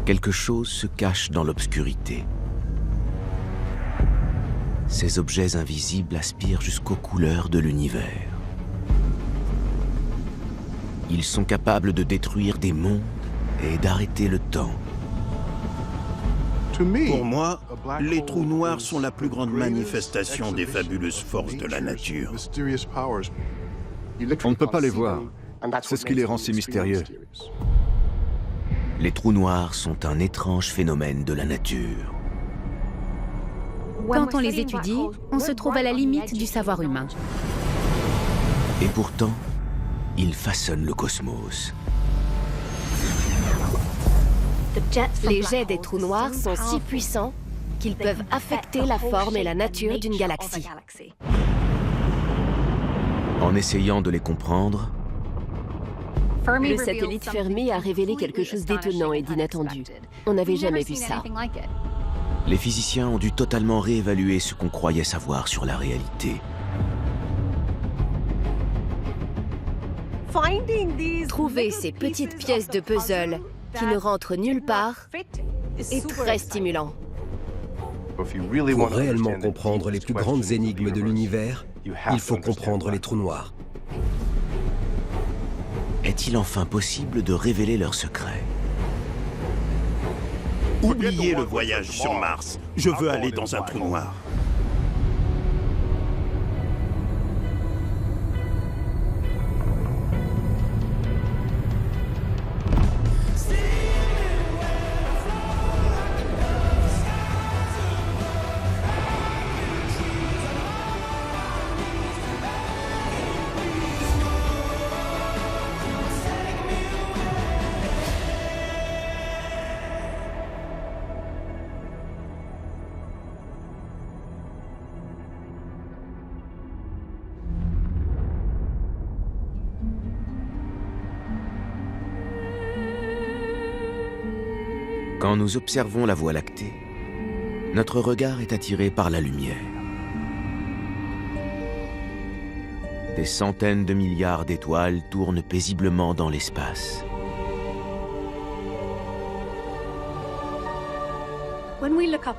Quelque chose se cache dans l'obscurité. Ces objets invisibles aspirent jusqu'aux couleurs de l'univers. Ils sont capables de détruire des mondes et d'arrêter le temps. Pour moi, les trous noirs sont la plus grande manifestation des fabuleuses forces de la nature. On ne peut pas les voir. C'est ce qui les rend si mystérieux. Les trous noirs sont un étrange phénomène de la nature. Quand on les étudie, on se trouve à la limite du savoir humain. Et pourtant, ils façonnent le cosmos. Les jets des trous noirs sont si puissants qu'ils peuvent affecter la forme et la nature d'une galaxie. En essayant de les comprendre, Le satellite Fermi a révélé quelque chose d'étonnant et d'inattendu. On n'avait jamais vu ça. les physiciens ont dû totalement réévaluer ce qu'on croyait savoir sur la réalité. Trouver ces petites pièces de puzzle qui ne rentrent nulle part est très stimulant. Pour réellement comprendre les plus grandes énigmes de l'univers, il faut comprendre les trous noirs. Est-il enfin possible de révéler leurs secrets? Oubliez le voyage sur Mars. Je veux aller dans un trou noir. Quand nous observons la Voie lactée, notre regard est attiré par la lumière. Des centaines de milliards d'étoiles tournent paisiblement dans l'espace.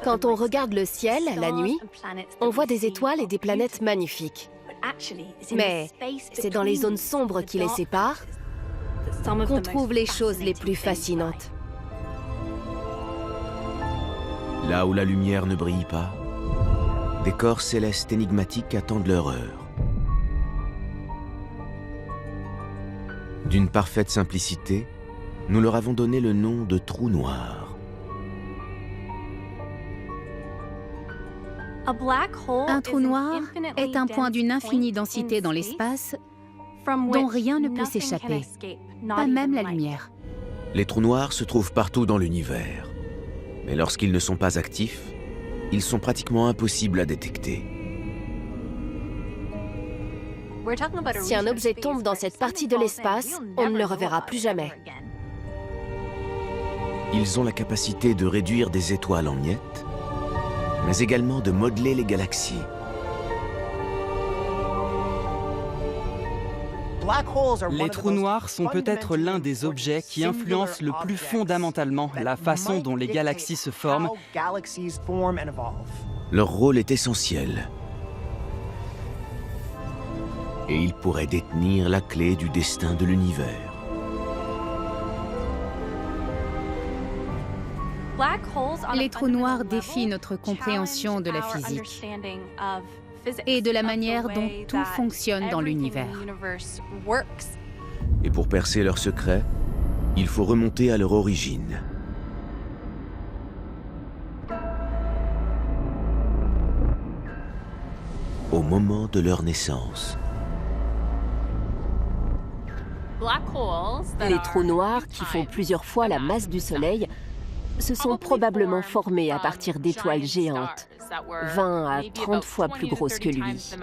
Quand on regarde le ciel la nuit, on voit des étoiles et des planètes magnifiques. Mais c'est dans les zones sombres qui les séparent qu'on trouve les choses les plus fascinantes. Là où la lumière ne brille pas, des corps célestes énigmatiques attendent leur heure. D'une parfaite simplicité, nous leur avons donné le nom de trous noirs. Un trou noir est un point d'une infinie densité dans l'espace dont rien ne peut s'échapper, pas même la lumière. Les trous noirs se trouvent partout dans l'univers. Mais lorsqu'ils ne sont pas actifs, ils sont pratiquement impossibles à détecter. Si un objet tombe dans cette partie de l'espace, on ne le reverra plus jamais. Ils ont la capacité de réduire des étoiles en miettes, mais également de modeler les galaxies. Les trous noirs sont peut-être l'un des objets qui influencent le plus fondamentalement la façon dont les galaxies se forment. Leur rôle est essentiel. Et ils pourraient détenir la clé du destin de l'univers. Les trous noirs défient notre compréhension de la physique et de la manière dont tout fonctionne dans l'univers. Et pour percer leurs secrets, il faut remonter à leur origine. Au moment de leur naissance. Les trous noirs, qui font plusieurs fois la masse du Soleil, se sont probablement formés à partir d'étoiles géantes, 20 à 30 fois plus grosses que lui.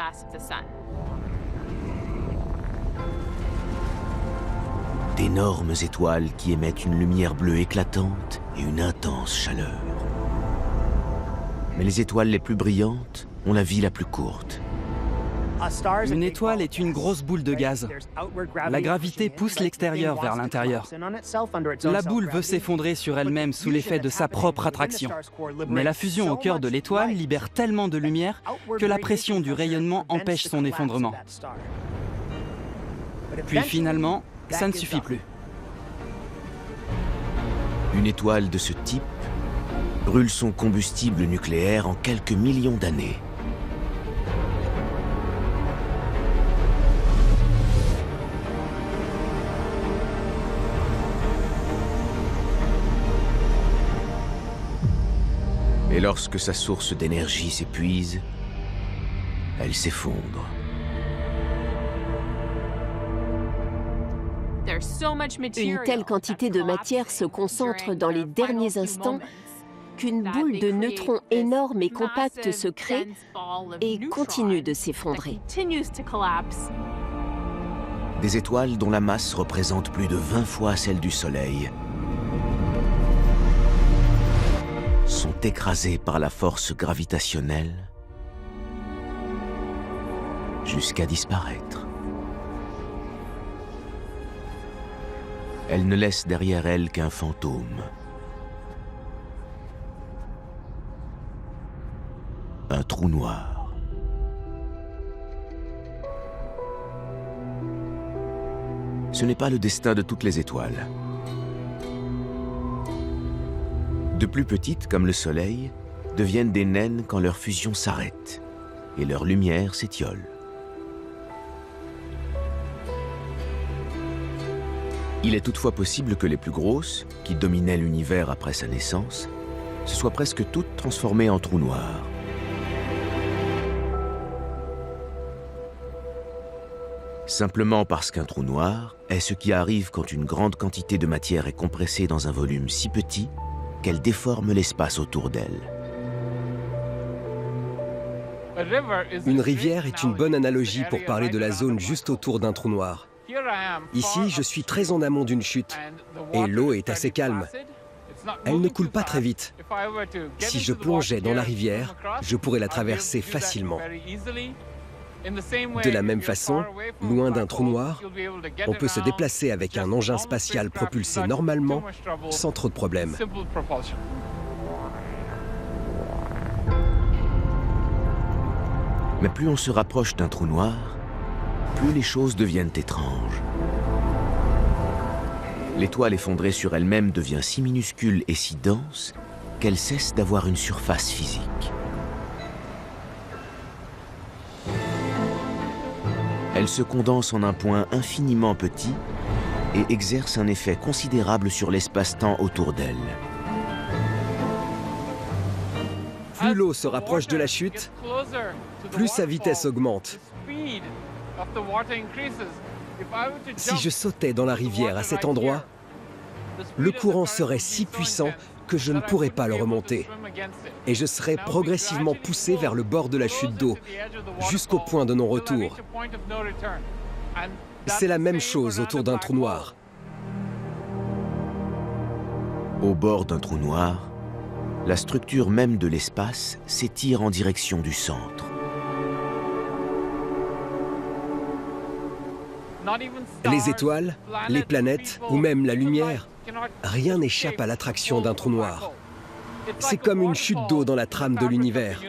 D'énormes étoiles qui émettent une lumière bleue éclatante et une intense chaleur. Mais les étoiles les plus brillantes ont la vie la plus courte. Une étoile est une grosse boule de gaz. La gravité pousse l'extérieur vers l'intérieur. La boule veut s'effondrer sur elle-même sous l'effet de sa propre attraction. Mais la fusion au cœur de l'étoile libère tellement de lumière que la pression du rayonnement empêche son effondrement. Puis finalement, ça ne suffit plus. Une étoile de ce type brûle son combustible nucléaire en quelques millions d'années. Et lorsque sa source d'énergie s'épuise, elle s'effondre. Une telle quantité de matière se concentre dans les derniers instants qu'une boule de neutrons énorme et compacte se crée et continue de s'effondrer. Des étoiles dont la masse représente plus de 20 fois celle du Soleil sont écrasées par la force gravitationnelle jusqu'à disparaître. Elles ne laissent derrière elles qu'un fantôme. Un trou noir. Ce n'est pas le destin de toutes les étoiles. De plus petites, comme le Soleil, deviennent des naines quand leur fusion s'arrête et leur lumière s'étiole. Il est toutefois possible que les plus grosses, qui dominaient l'univers après sa naissance, se soient presque toutes transformées en trous noirs. Simplement parce qu'un trou noir est ce qui arrive quand une grande quantité de matière est compressée dans un volume si petit qu'elle déforme l'espace autour d'elle. Une rivière est une bonne analogie pour parler de la zone juste autour d'un trou noir. Ici, je suis très en amont d'une chute et l'eau est assez calme. Elle ne coule pas très vite. Si je plongeais dans la rivière, je pourrais la traverser facilement. De la même façon, loin d'un trou noir, on peut se déplacer avec un engin spatial propulsé normalement, sans trop de problèmes. Mais plus on se rapproche d'un trou noir, plus les choses deviennent étranges. L'étoile effondrée sur elle-même devient si minuscule et si dense qu'elle cesse d'avoir une surface physique. Elle se condense en un point infiniment petit et exerce un effet considérable sur l'espace-temps autour d'elle. Plus l'eau se rapproche de la chute, plus sa vitesse augmente. Si je sautais dans la rivière à cet endroit, le courant serait si puissant que je ne pourrais pas le remonter. Et je serais progressivement poussé vers le bord de la chute d'eau, jusqu'au point de non-retour. C'est la même chose autour d'un trou noir. Au bord d'un trou noir, la structure même de l'espace s'étire en direction du centre. Les étoiles, les planètes ou même la lumière, rien n'échappe à l'attraction d'un trou noir. C'est comme une chute d'eau dans la trame de l'univers.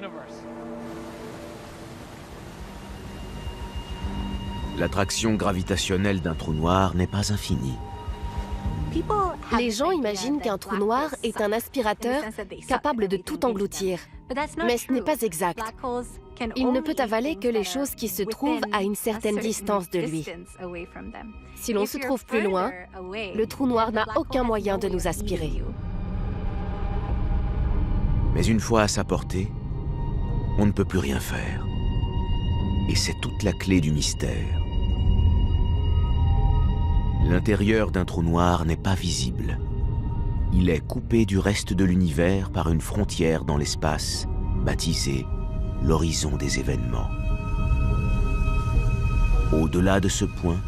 L'attraction gravitationnelle d'un trou noir n'est pas infinie. Les gens imaginent qu'un trou noir est un aspirateur capable de tout engloutir. Mais ce n'est pas exact. Il ne peut avaler que les choses qui se trouvent à une certaine distance de lui. Si l'on se trouve plus loin, le trou noir n'a aucun moyen de nous aspirer. Mais une fois à sa portée, on ne peut plus rien faire. Et c'est toute la clé du mystère. L'intérieur d'un trou noir n'est pas visible. Il est coupé du reste de l'univers par une frontière dans l'espace, baptisée l'horizon des événements. Au-delà de ce point,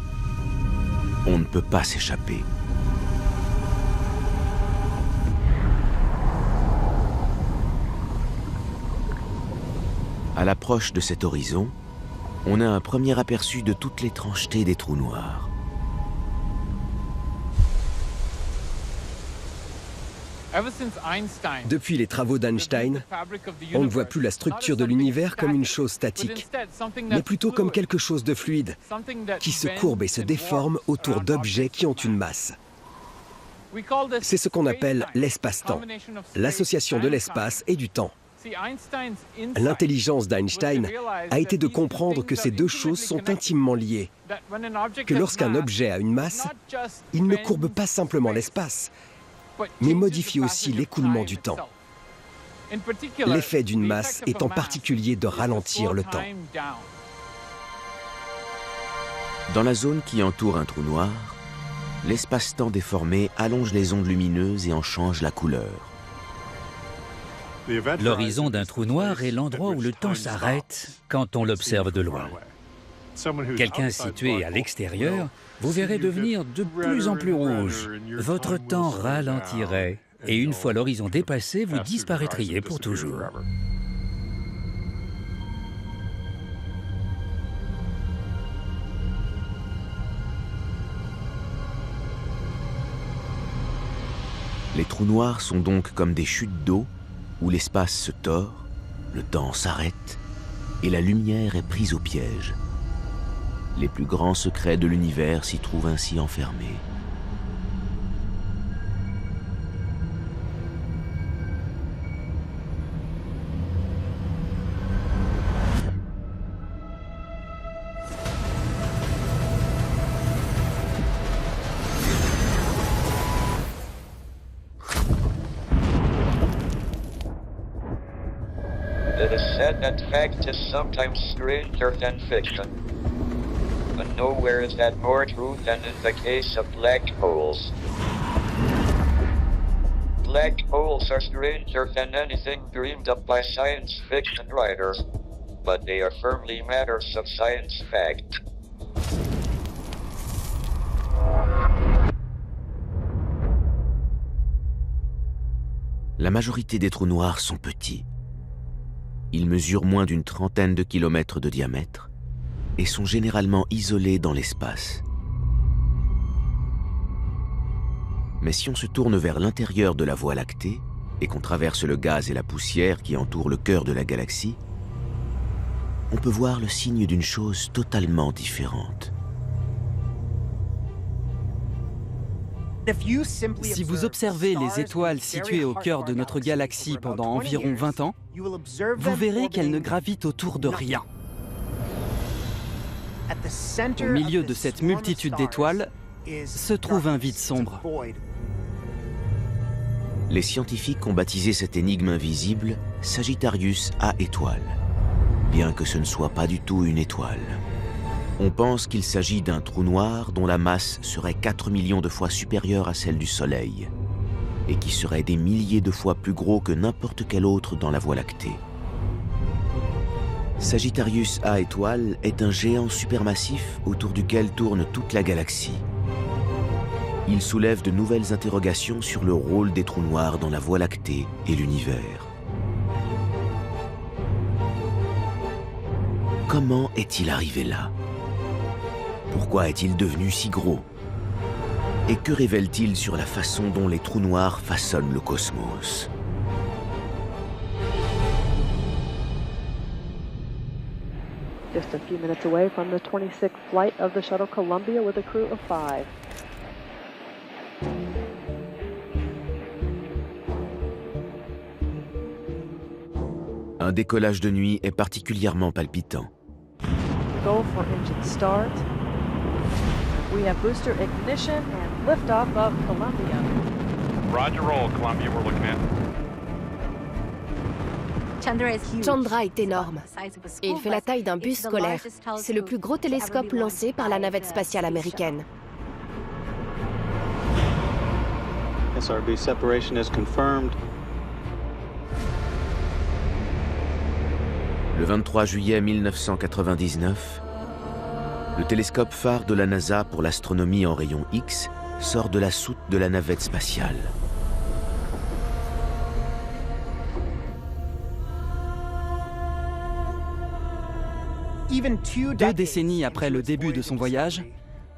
on ne peut pas s'échapper. À l'approche de cet horizon, on a un premier aperçu de toutes l'étrangeté des trous noirs. Depuis les travaux d'Einstein, on ne voit plus la structure de l'univers comme une chose statique, mais plutôt comme quelque chose de fluide, qui se courbe et se déforme autour d'objets qui ont une masse. C'est ce qu'on appelle l'espace-temps, l'association de l'espace et du temps. L'intelligence d'Einstein a été de comprendre que ces deux choses sont intimement liées, que lorsqu'un objet a une masse, il ne courbe pas simplement l'espace, mais modifie aussi l'écoulement du temps. L'effet d'une masse est en particulier de ralentir le temps. Dans la zone qui entoure un trou noir, l'espace-temps déformé allonge les ondes lumineuses et en change la couleur. L'horizon d'un trou noir est l'endroit où le temps s'arrête quand on l'observe de loin. Quelqu'un situé à l'extérieur vous verrez devenir de plus en plus rouge. Votre temps ralentirait et une fois l'horizon dépassé, vous disparaîtriez pour toujours. Les trous noirs sont donc comme des chutes d'eau où l'espace se tord, le temps s'arrête et la lumière est prise au piège. Les plus grands secrets de l'univers s'y trouvent ainsi enfermés. It is said that fact is sometimes stranger than fiction. But nowhere is that more true than in the case of black holes. Black holes are stranger than anything dreamed up by science fiction writers, but they are firmly matters of science fact. La majorité des trous noirs sont petits. Ils mesurent moins d'une trentaine de kilomètres de diamètre et sont généralement isolés dans l'espace. Mais si on se tourne vers l'intérieur de la Voie lactée et qu'on traverse le gaz et la poussière qui entourent le cœur de la galaxie, on peut voir le signe d'une chose totalement différente. Si vous observez les étoiles situées au cœur de notre galaxie pendant environ 20 ans, vous verrez qu'elles ne gravitent autour de rien. Au milieu de cette multitude d'étoiles se trouve un vide sombre. Les scientifiques ont baptisé cette énigme invisible Sagittarius A étoile, bien que ce ne soit pas du tout une étoile. On pense qu'il s'agit d'un trou noir dont la masse serait 4 millions de fois supérieure à celle du Soleil et qui serait des milliers de fois plus gros que n'importe quel autre dans la Voie lactée. Sagittarius A étoile est un géant supermassif autour duquel tourne toute la galaxie. Il soulève de nouvelles interrogations sur le rôle des trous noirs dans la Voie lactée et l'univers. Comment est-il arrivé là ? Pourquoi est-il devenu si gros? Et que révèle-t-il sur la façon dont les trous noirs façonnent le cosmos? Just a few minutes away from the 26th flight of the shuttle Columbia with a crew of 5. Un décollage de nuit est particulièrement palpitant. Go for engine start. We have booster ignition and liftoff of Columbia. Roger roll, Columbia, we're looking at. Chandra est énorme et il fait la taille d'un bus scolaire. C'est le plus gros télescope lancé par la navette spatiale américaine. SRB separation is confirmed. Le 23 juillet 1999, le télescope phare de la NASA pour l'astronomie en rayon X sort de la soute de la navette spatiale. 2 décennies après le début de son voyage,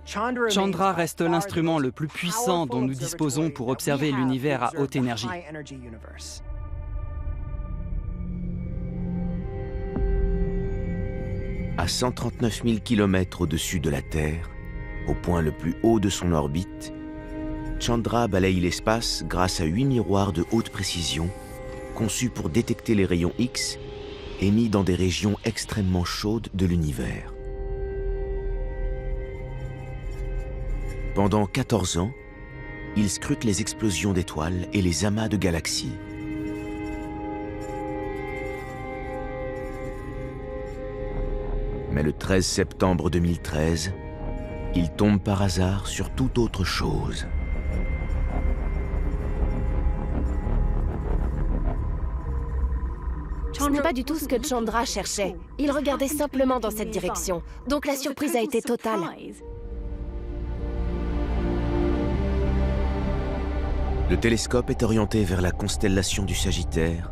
Chandra reste l'instrument le plus puissant dont nous disposons pour observer l'univers à haute énergie. À 139 000 km au-dessus de la Terre, au point le plus haut de son orbite, Chandra balaye l'espace grâce à 8 miroirs de haute précision, conçus pour détecter les rayons X émis dans des régions extrêmement chaudes de l'univers. Pendant 14 ans, il scrute les explosions d'étoiles et les amas de galaxies. Mais le 13 septembre 2013, il tombe par hasard sur toute autre chose. Ce n'est pas du tout ce que Chandra cherchait. Il regardait simplement dans cette direction. Donc la surprise a été totale. Le télescope est orienté vers la constellation du Sagittaire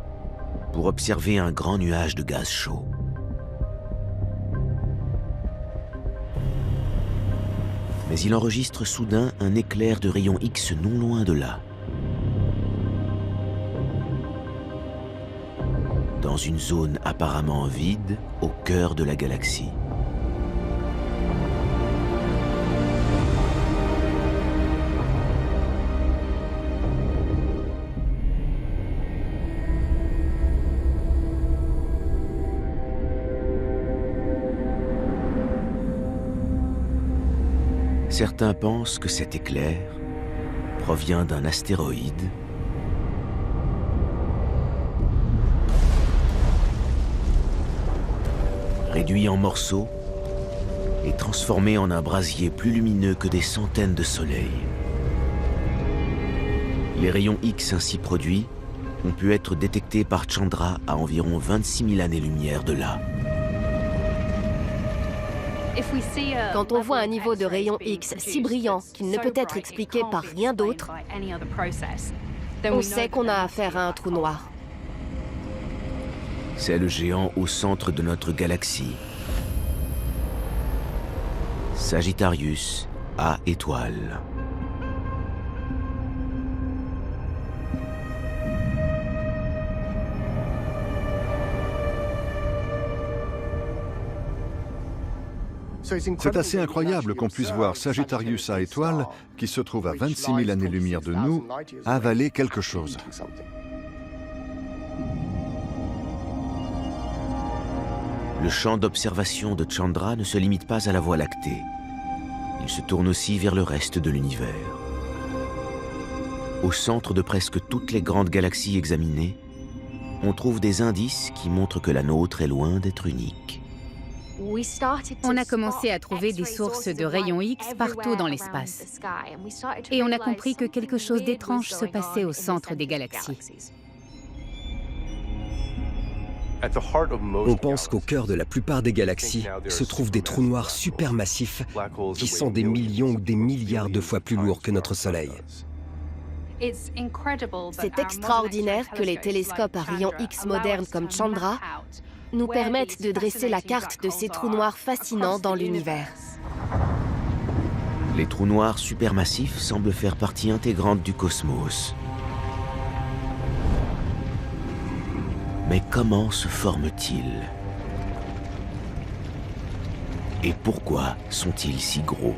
pour observer un grand nuage de gaz chaud. Mais il enregistre soudain un éclair de rayons X non loin de là. Dans une zone apparemment vide, au cœur de la galaxie. Certains pensent que cet éclair provient d'un astéroïde réduit en morceaux et transformé en un brasier plus lumineux que des centaines de soleils. Les rayons X ainsi produits ont pu être détectés par Chandra à environ 26 000 années-lumière de là. Quand on voit un niveau de rayon X si brillant qu'il ne peut être expliqué par rien d'autre, on sait qu'on a affaire à un trou noir. C'est le géant au centre de notre galaxie. Sagittarius A étoile. C'est assez incroyable qu'on puisse voir Sagittarius A étoile, qui se trouve à 26 000 années-lumière de nous, avaler quelque chose. Le champ d'observation de Chandra ne se limite pas à la Voie lactée. Il se tourne aussi vers le reste de l'univers. Au centre de presque toutes les grandes galaxies examinées, on trouve des indices qui montrent que la nôtre est loin d'être unique. On a commencé à trouver des sources de rayons X partout dans l'espace. Et on a compris que quelque chose d'étrange se passait au centre des galaxies. On pense qu'au cœur de la plupart des galaxies se trouvent des trous noirs supermassifs qui sont des millions ou des milliards de fois plus lourds que notre Soleil. C'est extraordinaire que les télescopes à rayons X modernes comme Chandra nous permettent de dresser la carte de ces trous noirs fascinants dans l'univers. Les trous noirs supermassifs semblent faire partie intégrante du cosmos. Mais comment se forment-ils? Et pourquoi sont-ils si gros?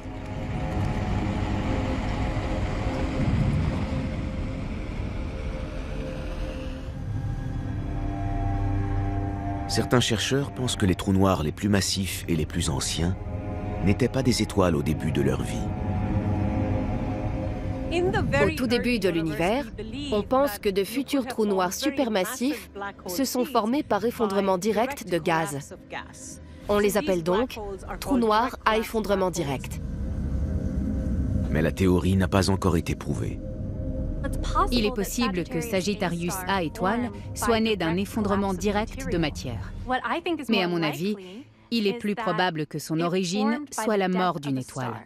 Certains chercheurs pensent que les trous noirs les plus massifs et les plus anciens n'étaient pas des étoiles au début de leur vie. Au tout début de l'univers, on pense que de futurs trous noirs supermassifs se sont formés par effondrement direct de gaz. On les appelle donc trous noirs à effondrement direct. Mais la théorie n'a pas encore été prouvée. Il est possible que Sagittarius A étoile soit né d'un effondrement direct de matière. Mais à mon avis, il est plus probable que son origine soit la mort d'une étoile.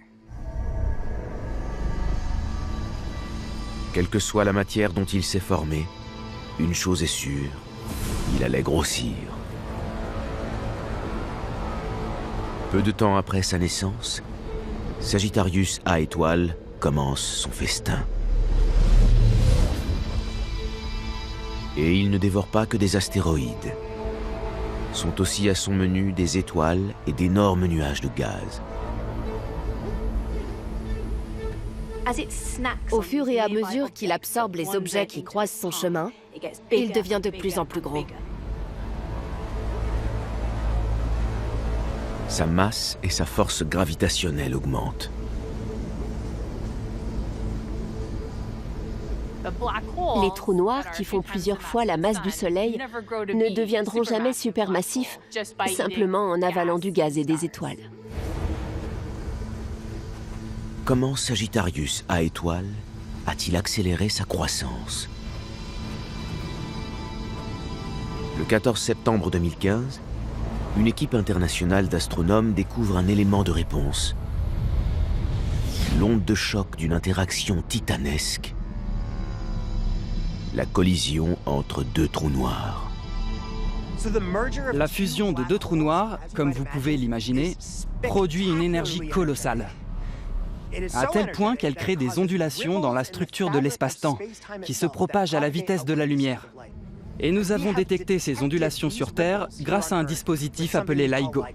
Quelle que soit la matière dont il s'est formé, une chose est sûre, il allait grossir. Peu de temps après sa naissance, Sagittarius A étoile commence son festin. Et il ne dévore pas que des astéroïdes. Sont aussi à son menu des étoiles et d'énormes nuages de gaz. Au fur et à mesure qu'il absorbe les objets qui croisent son chemin, il devient de plus en plus gros. Sa masse et sa force gravitationnelle augmentent. Les trous noirs, qui font plusieurs fois la masse du Soleil, ne deviendront jamais supermassifs, simplement en avalant du gaz et des étoiles. Comment Sagittarius A étoile a-t-il accéléré sa croissance? Le 14 septembre 2015, une équipe internationale d'astronomes découvre un élément de réponse. L'onde de choc d'une interaction titanesque. La collision entre deux trous noirs. La fusion de deux trous noirs, comme vous pouvez l'imaginer, produit une énergie colossale. À tel point qu'elle crée des ondulations dans la structure de l'espace-temps, qui se propagent à la vitesse de la lumière. Et nous avons détecté ces ondulations sur Terre grâce à un dispositif appelé LIGO.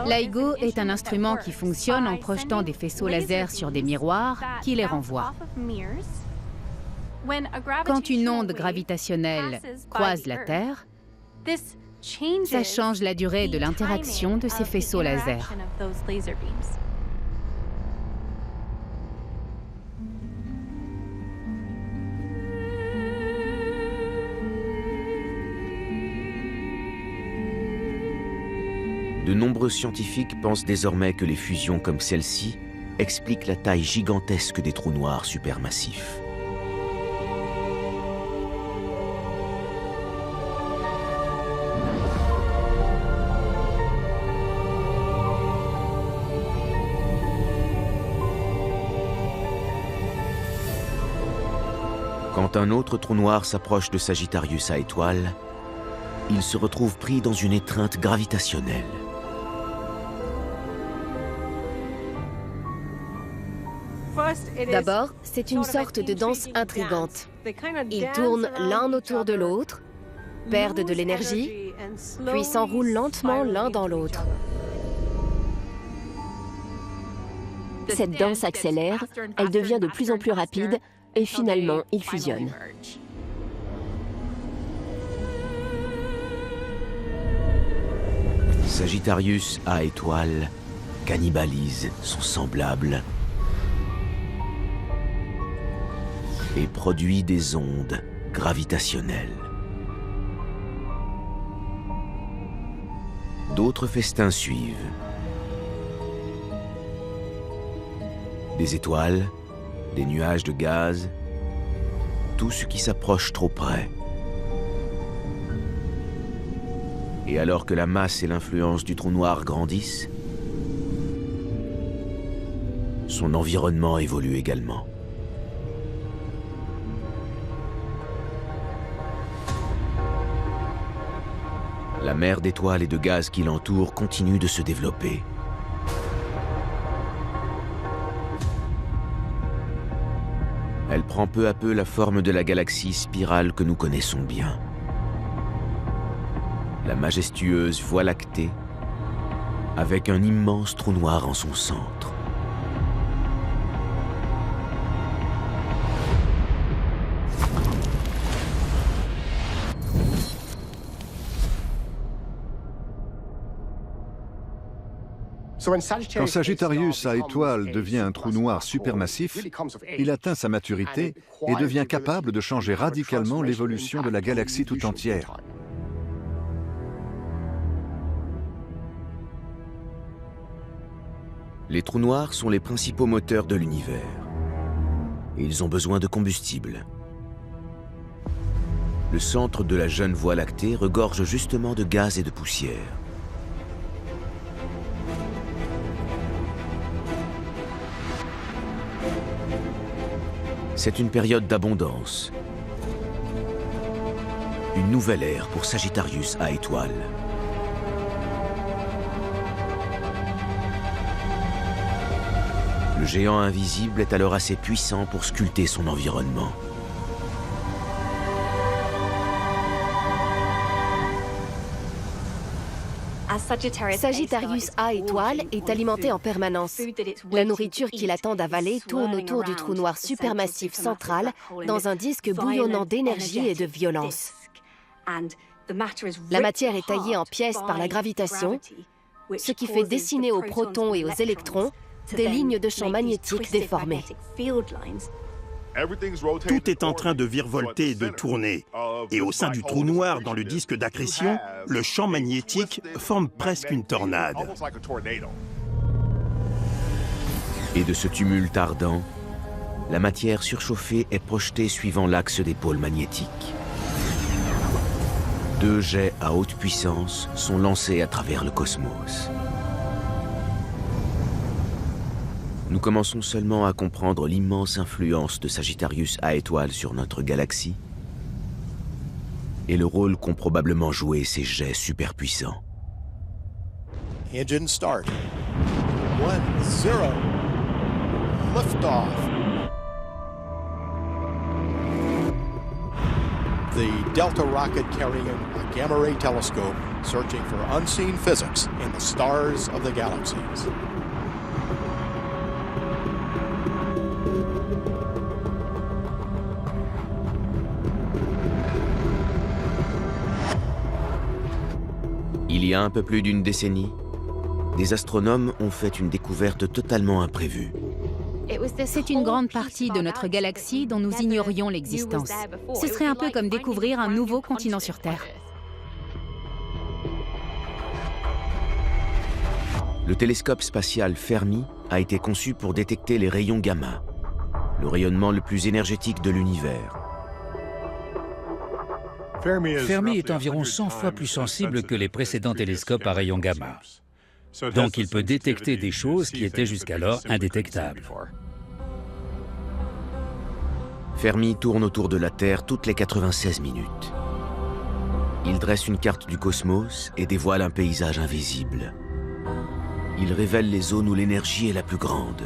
LIGO est un instrument qui fonctionne en projetant des faisceaux laser sur des miroirs qui les renvoient. Quand une onde gravitationnelle croise la Terre, ça change la durée de l'interaction de ces faisceaux laser. De nombreux scientifiques pensent désormais que les fusions comme celle-ci expliquent la taille gigantesque des trous noirs supermassifs. Quand un autre trou noir s'approche de Sagittarius A étoile, il se retrouve pris dans une étreinte gravitationnelle. D'abord, c'est une sorte de danse intrigante. Ils tournent l'un autour de l'autre, perdent de l'énergie, puis s'enroulent lentement l'un dans l'autre. Cette danse accélère, elle devient de plus en plus rapide, et finalement, ils fusionnent. Sagittarius A étoile cannibalise son semblable et produit des ondes gravitationnelles. D'autres festins suivent. Des étoiles, des nuages de gaz, tout ce qui s'approche trop près. Et alors que la masse et l'influence du trou noir grandissent, son environnement évolue également. La mer d'étoiles et de gaz qui l'entoure continue de se développer. Elle prend peu à peu la forme de la galaxie spirale que nous connaissons bien. La majestueuse Voie lactée, avec un immense trou noir en son centre. Quand Sagittarius A étoile devient un trou noir supermassif, il atteint sa maturité et devient capable de changer radicalement l'évolution de la galaxie tout entière. Les trous noirs sont les principaux moteurs de l'univers. Et ils ont besoin de combustible. Le centre de la jeune Voie lactée regorge justement de gaz et de poussière. C'est une période d'abondance. Une nouvelle ère pour Sagittarius A étoile. Le géant invisible est alors assez puissant pour sculpter son environnement. Sagittarius A étoile est alimenté en permanence. La nourriture qu'il attend d'avaler tourne autour du trou noir supermassif central dans un disque bouillonnant d'énergie et de violence. La matière est taillée en pièces par la gravitation, ce qui fait dessiner aux protons et aux électrons des lignes de champ magnétique déformées. Tout est en train de virevolter et de tourner. Et au sein du trou noir, dans le disque d'accrétion, le champ magnétique forme presque une tornade. Et de ce tumulte ardent, la matière surchauffée est projetée suivant l'axe des pôles magnétiques. 2 jets à haute puissance sont lancés à travers le cosmos. Nous commençons seulement à comprendre l'immense influence de Sagittarius A étoile sur notre galaxie et le rôle qu'ont probablement joué ces jets superpuissants. Engine start. 1-0. Liftoff. The Delta rocket carrying a gamma-ray telescope searching for unseen physics in the stars of the galaxies. Il y a un peu plus d'une décennie, des astronomes ont fait une découverte totalement imprévue. C'est une grande partie de notre galaxie dont nous ignorions l'existence. Ce serait un peu comme découvrir un nouveau continent sur Terre. Le télescope spatial Fermi a été conçu pour détecter les rayons gamma, le rayonnement le plus énergétique de l'univers. Fermi est environ 100 fois plus sensible que les précédents télescopes à rayons gamma. Donc il peut détecter des choses qui étaient jusqu'alors indétectables. Fermi tourne autour de la Terre toutes les 96 minutes. Il dresse une carte du cosmos et dévoile un paysage invisible. Il révèle les zones où l'énergie est la plus grande.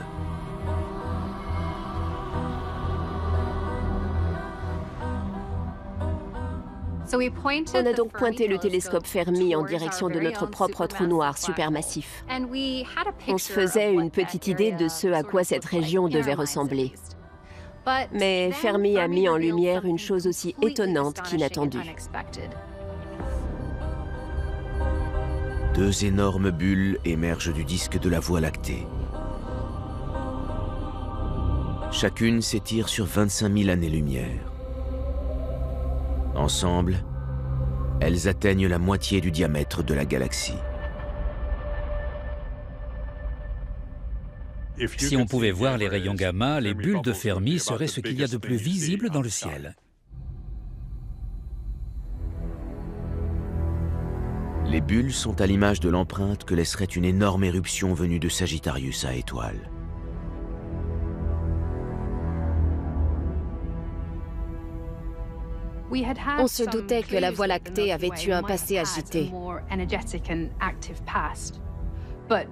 On a donc pointé le télescope Fermi en direction de notre propre trou noir supermassif. On se faisait une petite idée de ce à quoi cette région devait ressembler. Mais Fermi a mis en lumière une chose aussi étonnante qu'inattendue. 2 énormes bulles émergent du disque de la Voie lactée. Chacune s'étire sur 25 000 années-lumière. Ensemble, elles atteignent la moitié du diamètre de la galaxie. Si on pouvait voir les rayons gamma, les bulles de Fermi seraient ce qu'il y a de plus visible dans le ciel. Les bulles sont à l'image de l'empreinte que laisserait une énorme éruption venue de Sagittarius A étoile. On se doutait que la Voie lactée avait eu un passé agité.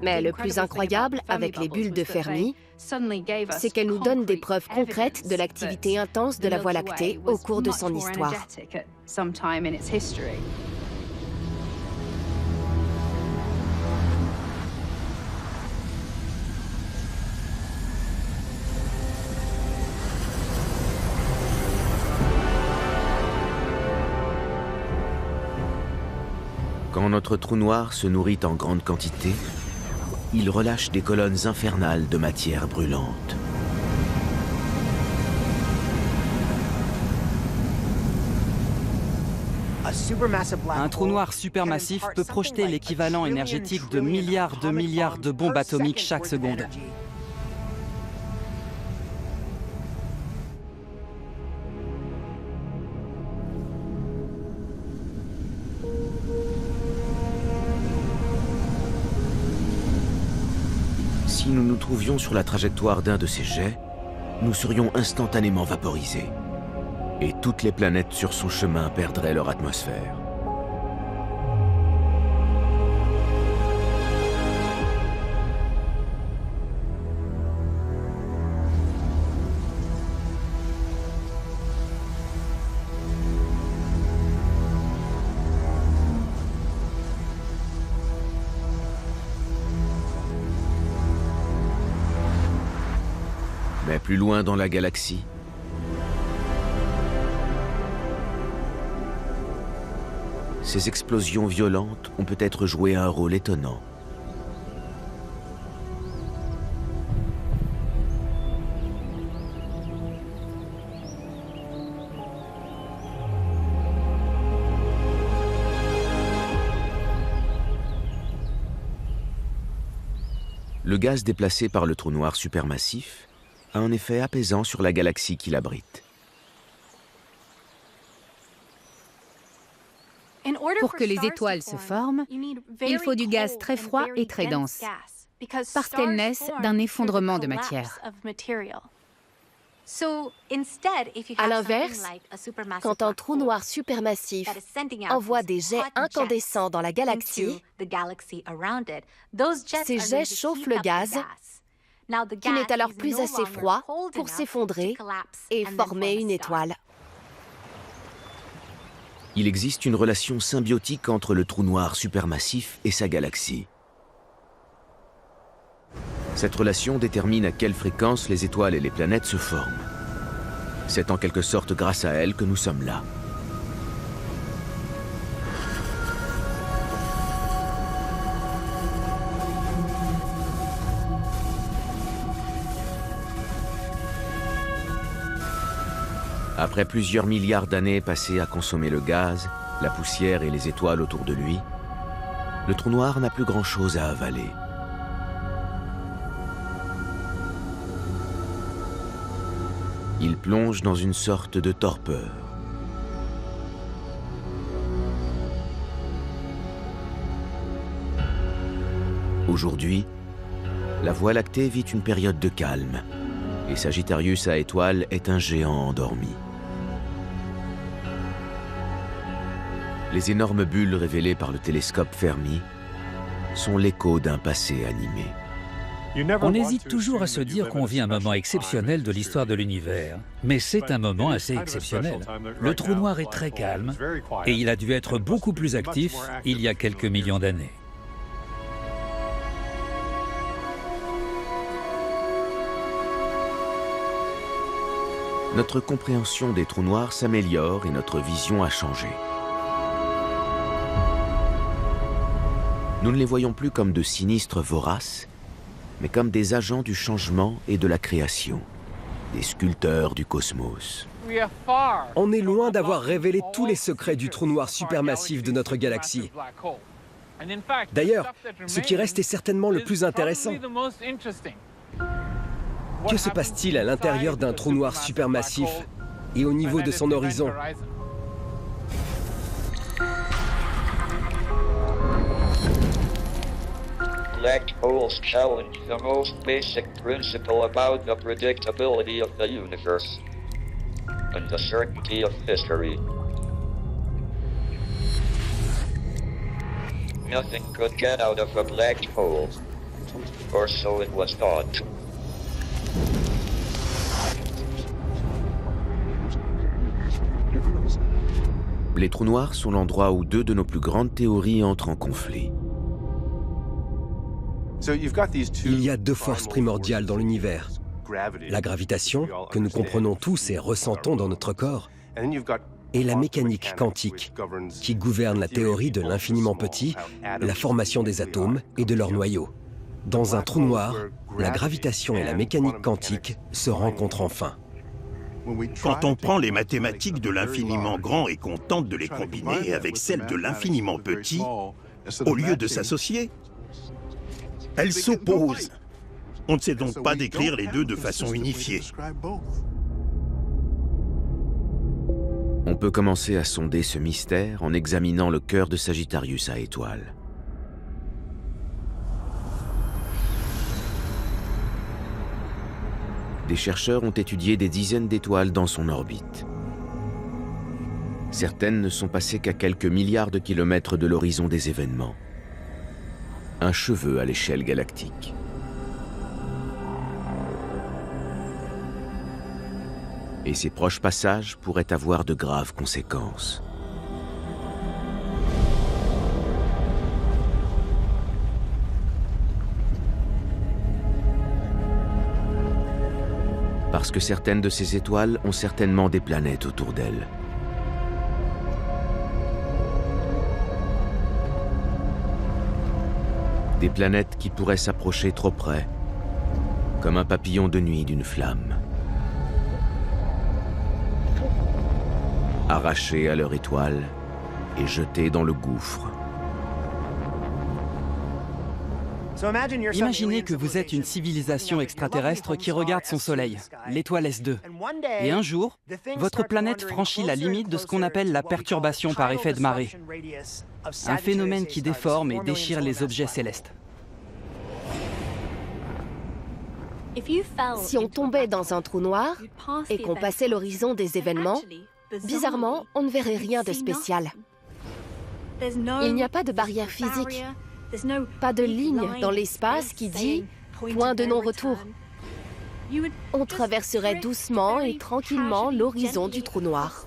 Mais le plus incroyable avec les bulles de Fermi, c'est qu'elles nous donnent des preuves concrètes de l'activité intense de la Voie lactée au cours de son histoire. Quand notre trou noir se nourrit en grande quantité, il relâche des colonnes infernales de matière brûlante. Un trou noir supermassif peut projeter l'équivalent énergétique de milliards de bombes atomiques chaque seconde. Si nous nous trouvions sur la trajectoire d'un de ces jets, nous serions instantanément vaporisés. Et toutes les planètes sur son chemin perdraient leur atmosphère. plus loin dans la galaxie, ces explosions violentes ont peut-être joué un rôle étonnant. Le gaz déplacé par le trou noir supermassif a un effet apaisant sur la galaxie qui l'abrite. Pour que les étoiles se forment, il faut du gaz très froid et très dense, parce qu'elles naissent d'un effondrement de matière. À l'inverse, quand un trou noir supermassif envoie des jets incandescents dans la galaxie, ces jets chauffent le gaz, qui n'est alors plus assez froid pour s'effondrer et former une étoile. Il existe une relation symbiotique entre le trou noir supermassif et sa galaxie. Cette relation détermine à quelle fréquence les étoiles et les planètes se forment. C'est en quelque sorte grâce à elle que nous sommes là. Après plusieurs milliards d'années passées à consommer le gaz, la poussière et les étoiles autour de lui, le trou noir n'a plus grand-chose à avaler. Il plonge dans une sorte de torpeur. Aujourd'hui, la Voie lactée vit une période de calme, et Sagittarius à étoiles est un géant endormi. Les énormes bulles révélées par le télescope Fermi sont l'écho d'un passé animé. On hésite toujours à se dire qu'on vit un moment exceptionnel de l'histoire de l'univers. Mais c'est un moment assez exceptionnel. Le trou noir est très calme et il a dû être beaucoup plus actif il y a quelques millions d'années. Notre compréhension des trous noirs s'améliore et notre vision a changé. Nous ne les voyons plus comme de sinistres voraces, mais comme des agents du changement et de la création, des sculpteurs du cosmos. On est loin d'avoir révélé tous les secrets du trou noir supermassif de notre galaxie. D'ailleurs, ce qui reste est certainement le plus intéressant. Que se passe-t-il à l'intérieur d'un trou noir supermassif et au niveau de son horizon ? Black holes challenge the most basic principle about the predictability of the universe and the certainty of history. Nothing could get out of a black hole, or so it was thought. Les trous noirs sont l'endroit où deux de nos plus grandes théories entrent en conflit. Il y a deux forces primordiales dans l'univers. La gravitation, que nous comprenons tous et ressentons dans notre corps, et la mécanique quantique, qui gouverne la théorie de l'infiniment petit, la formation des atomes et de leurs noyaux. Dans un trou noir, la gravitation et la mécanique quantique se rencontrent enfin. Quand on prend les mathématiques de l'infiniment grand et qu'on tente de les combiner avec celles de l'infiniment petit, au lieu de s'associer, elles s'opposent. On ne sait donc pas décrire les deux de façon unifiée. On peut commencer à sonder ce mystère en examinant le cœur de Sagittarius à étoiles. Des chercheurs ont étudié des dizaines d'étoiles dans son orbite. Certaines ne sont passées qu'à quelques milliards de kilomètres de l'horizon des événements. Un cheveu à l'échelle galactique. Et ces proches passages pourraient avoir de graves conséquences. parce que certaines de ces étoiles ont certainement des planètes autour d'elles. Des planètes qui pourraient s'approcher trop près, comme un papillon de nuit d'une flamme. Arrachés à leur étoile et jetés dans le gouffre. Imaginez que vous êtes une civilisation extraterrestre qui regarde son soleil, l'étoile S2. Et un jour, votre planète franchit la limite de ce qu'on appelle la perturbation par effet de marée. Un phénomène qui déforme et déchire les objets célestes. Si on tombait dans un trou noir et qu'on passait l'horizon des événements, bizarrement, on ne verrait rien de spécial. Il n'y a pas de barrière physique, pas de ligne dans l'espace qui dit « point de non-retour ». On traverserait doucement et tranquillement l'horizon du trou noir.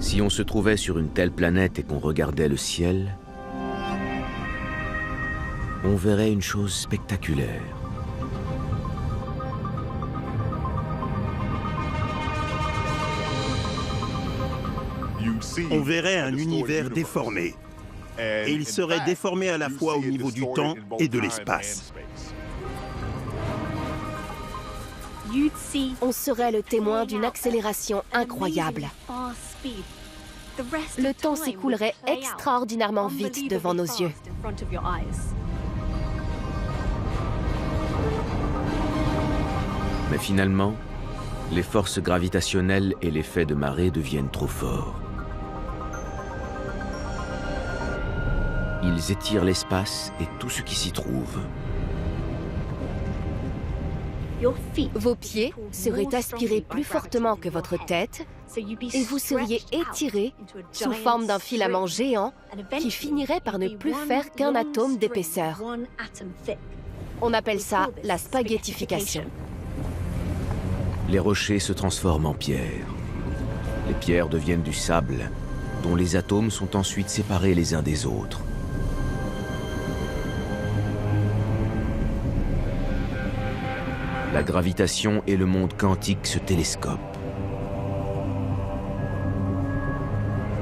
Si on se trouvait sur une telle planète et qu'on regardait le ciel, on verrait une chose spectaculaire. On verrait un univers déformé. Et il serait déformé à la fois au niveau du temps et de l'espace. On serait le témoin d'une accélération incroyable. Le temps s'écoulerait extraordinairement vite devant nos yeux. Mais finalement, les forces gravitationnelles et l'effet de marée deviennent trop forts. Ils étirent l'espace et tout ce qui s'y trouve. Vos pieds seraient aspirés plus fortement que votre tête et vous seriez étirés sous forme d'un filament géant qui finirait par ne plus faire qu'un atome d'épaisseur. On appelle ça la spaghettification. Les rochers se transforment en pierres. Les pierres deviennent du sable, dont les atomes sont ensuite séparés les uns des autres. La gravitation et le monde quantique se télescopent.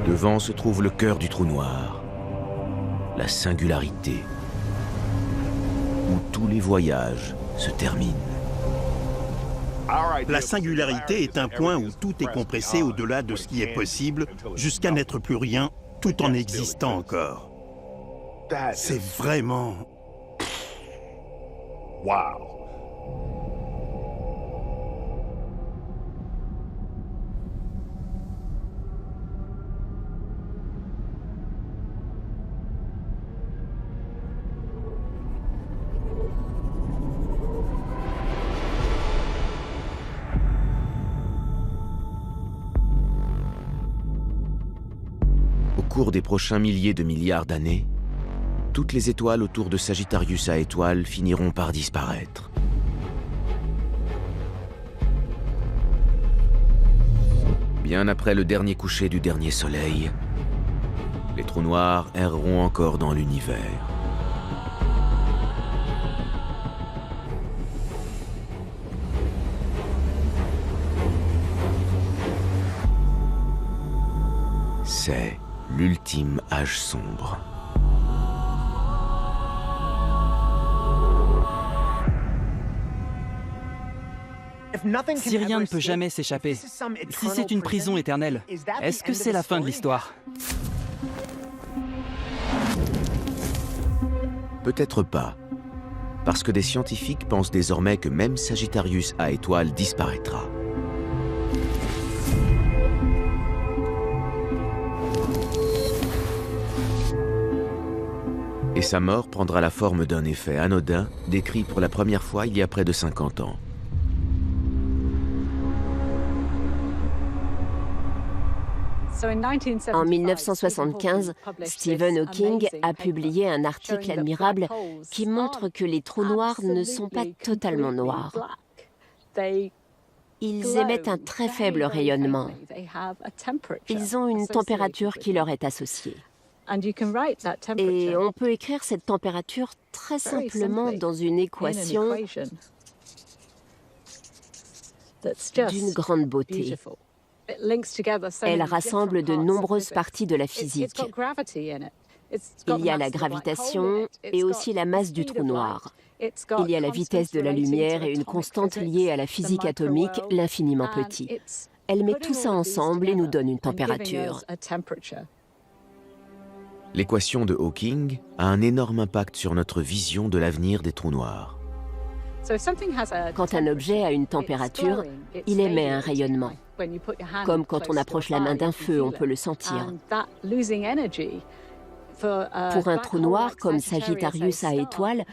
Devant se trouve le cœur du trou noir, la singularité, où tous les voyages se terminent. La singularité est un point où tout est compressé au-delà de ce qui est possible, jusqu'à n'être plus rien, tout en existant encore. C'est vraiment... Wow! Au cours des prochains milliers de milliards d'années, toutes les étoiles autour de Sagittarius A étoile finiront par disparaître. Bien après le dernier coucher du dernier soleil, les trous noirs erreront encore dans l'univers. C'est l'ultime âge sombre. Si rien ne peut jamais s'échapper, si c'est une prison éternelle, est-ce que c'est la fin de l'histoire? Peut-être pas, parce que des scientifiques pensent désormais que même Sagittarius A étoile disparaîtra. Et sa mort prendra la forme d'un effet anodin décrit pour la première fois il y a près de 50 ans. En 1975, Stephen Hawking a publié un article admirable qui montre que les trous noirs ne sont pas totalement noirs. Ils émettent un très faible rayonnement. Ils ont une température qui leur est associée. Et on peut écrire cette température très simplement dans une équation d'une grande beauté. Elle rassemble de nombreuses parties de la physique. Il y a la gravitation et aussi la masse du trou noir. Il y a la vitesse de la lumière et une constante liée à la physique atomique, l'infiniment petit. Elle met tout ça ensemble et nous donne une température. L'équation de Hawking a un énorme impact sur notre vision de l'avenir des trous noirs. Quand un objet a une tempéraure, il émet un rayonnement. Comme quand on approche la main d'un feu, on peut le sentir. Pour un trou noir comme Sagittarius à étoiles,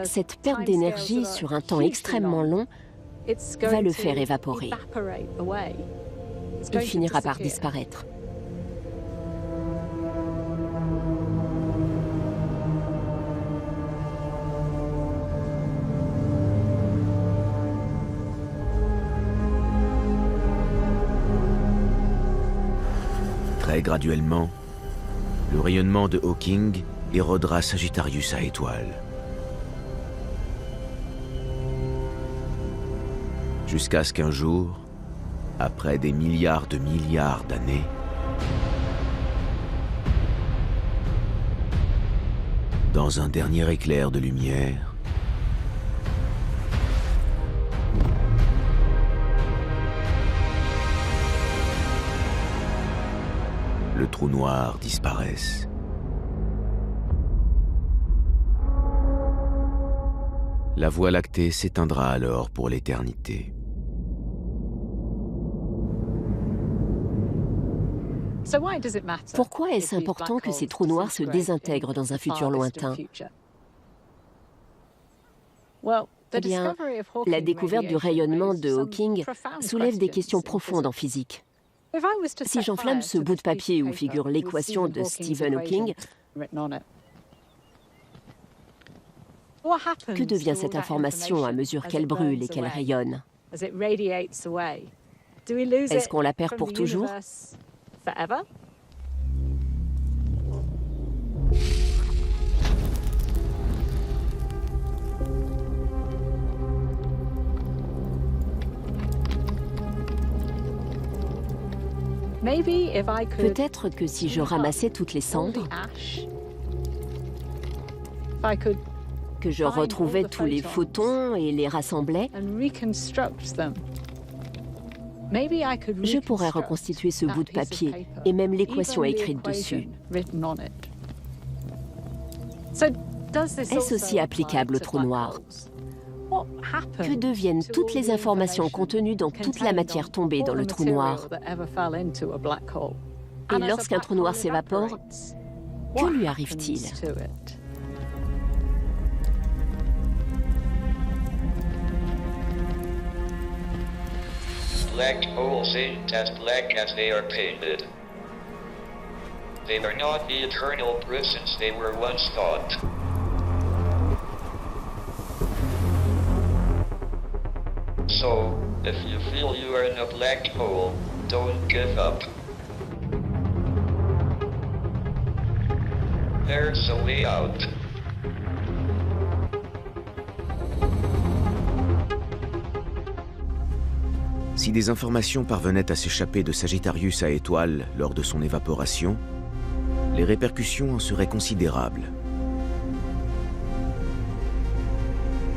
cette perte d'énergie sur un temps extrêmement long va le faire évaporer. Il finira par disparaître. Très graduellement, le rayonnement de Hawking érodera Sagittarius à étoiles. Jusqu'à ce qu'un jour, après des milliards de milliards d'années, dans un dernier éclair de lumière, le trou noir disparaisse. La Voie lactée s'éteindra alors pour l'éternité. Pourquoi est-ce important que ces trous noirs se désintègrent dans un futur lointain? Eh bien, la découverte du rayonnement de Hawking soulève des questions profondes en physique. Si j'enflamme ce bout de papier où figure l'équation de Stephen Hawking, que devient cette information à mesure qu'elle brûle et qu'elle rayonne? Est-ce qu'on la perd pour toujours? Peut-être que si je ramassais toutes les cendres, que je retrouvais tous les photons et les rassemblais, je pourrais reconstituer ce bout de papier et même l'équation écrite dessus. Est-ce aussi applicable au trou noir? Que deviennent toutes les informations contenues dans toute la matière tombée dans le trou noir? Et lorsqu'un trou noir s'évapore, que lui arrive-t-il? Black holes ain't as black as they are painted. They are not the eternal prisons they were once thought. So, if you feel you are in a black hole, don't give up. There's a way out. Si des informations parvenaient à s'échapper de Sagittarius à étoiles lors de son évaporation, les répercussions en seraient considérables.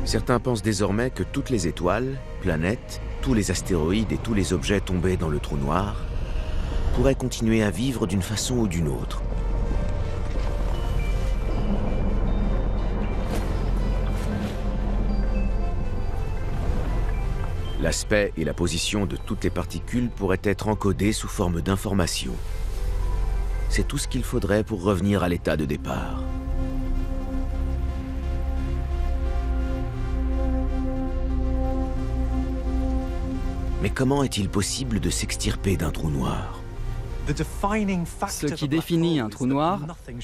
Certains pensent désormais que toutes les étoiles, planètes, tous les astéroïdes et tous les objets tombés dans le trou noir pourraient continuer à vivre d'une façon ou d'une autre. L'aspect et la position de toutes les particules pourraient être encodés sous forme d'informations. C'est tout ce qu'il faudrait pour revenir à l'état de départ. Mais comment est-il possible de s'extirper d'un trou noir? Ce qui définit un trou noir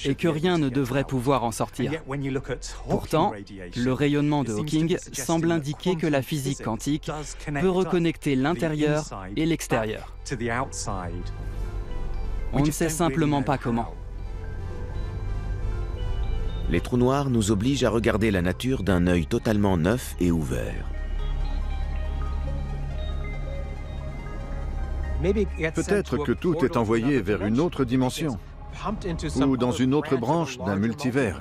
est que rien ne devrait pouvoir en sortir. Pourtant, le rayonnement de Hawking semble indiquer que la physique quantique peut reconnecter l'intérieur et l'extérieur. On ne sait simplement pas comment. Les trous noirs nous obligent à regarder la nature d'un œil totalement neuf et ouvert. Peut-être que tout est envoyé vers une autre dimension, ou dans une autre branche d'un multivers.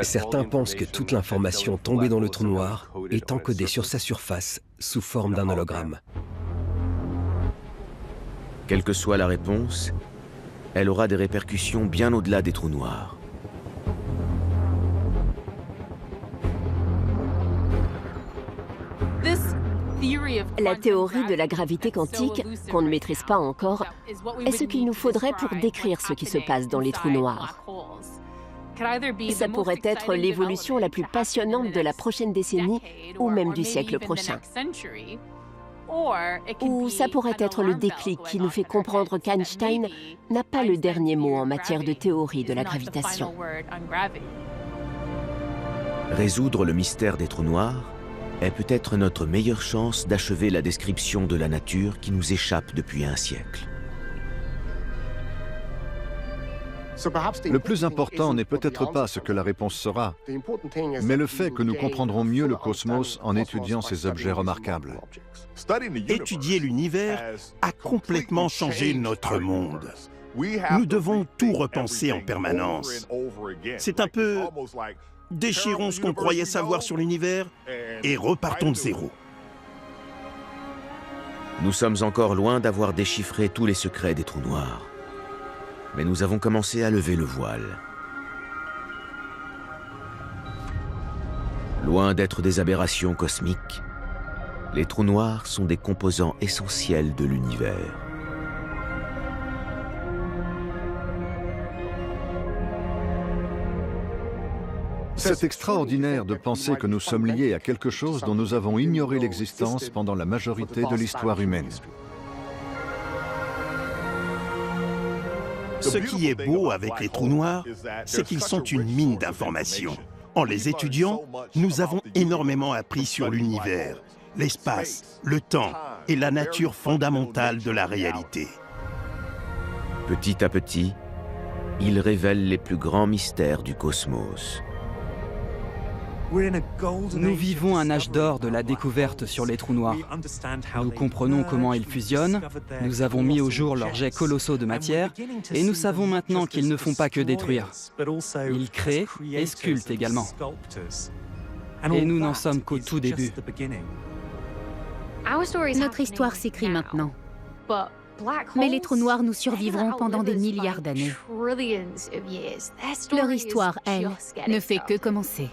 Certains pensent que toute l'information tombée dans le trou noir est encodée sur sa surface sous forme d'un hologramme. Quelle que soit la réponse, elle aura des répercussions bien au-delà des trous noirs. La théorie de la gravité quantique, qu'on ne maîtrise pas encore, est ce qu'il nous faudrait pour décrire ce qui se passe dans les trous noirs. Ça pourrait être l'évolution la plus passionnante de la prochaine décennie ou même du siècle prochain. Ou ça pourrait être le déclic qui nous fait comprendre qu'Einstein n'a pas le dernier mot en matière de théorie de la gravitation. Résoudre le mystère des trous noirs est peut-être notre meilleure chance d'achever la description de la nature qui nous échappe depuis un siècle. Le plus important n'est peut-être pas ce que la réponse sera, mais le fait que nous comprendrons mieux le cosmos en étudiant ces objets remarquables. Étudier l'univers a complètement changé notre monde. Nous devons tout repenser en permanence. C'est un peu... Déchirons ce qu'on croyait savoir sur l'univers et repartons de zéro. Nous sommes encore loin d'avoir déchiffré tous les secrets des trous noirs. Mais nous avons commencé à lever le voile. Loin d'être des aberrations cosmiques, les trous noirs sont des composants essentiels de l'univers. C'est extraordinaire de penser que nous sommes liés à quelque chose dont nous avons ignoré l'existence pendant la majorité de l'histoire humaine. Ce qui est beau avec les trous noirs, c'est qu'ils sont une mine d'informations. En les étudiant, nous avons énormément appris sur l'univers, l'espace, le temps et la nature fondamentale de la réalité. Petit à petit, ils révèlent les plus grands mystères du cosmos. Nous vivons un âge d'or de la découverte sur les trous noirs. Nous comprenons comment ils fusionnent, nous avons mis au jour leurs jets colossaux de matière, et nous savons maintenant qu'ils ne font pas que détruire. Ils créent et sculptent également. Et nous n'en sommes qu'au tout début. Notre histoire s'écrit maintenant. Mais les trous noirs nous survivront pendant des milliards d'années. Leur histoire, elle, ne fait que commencer.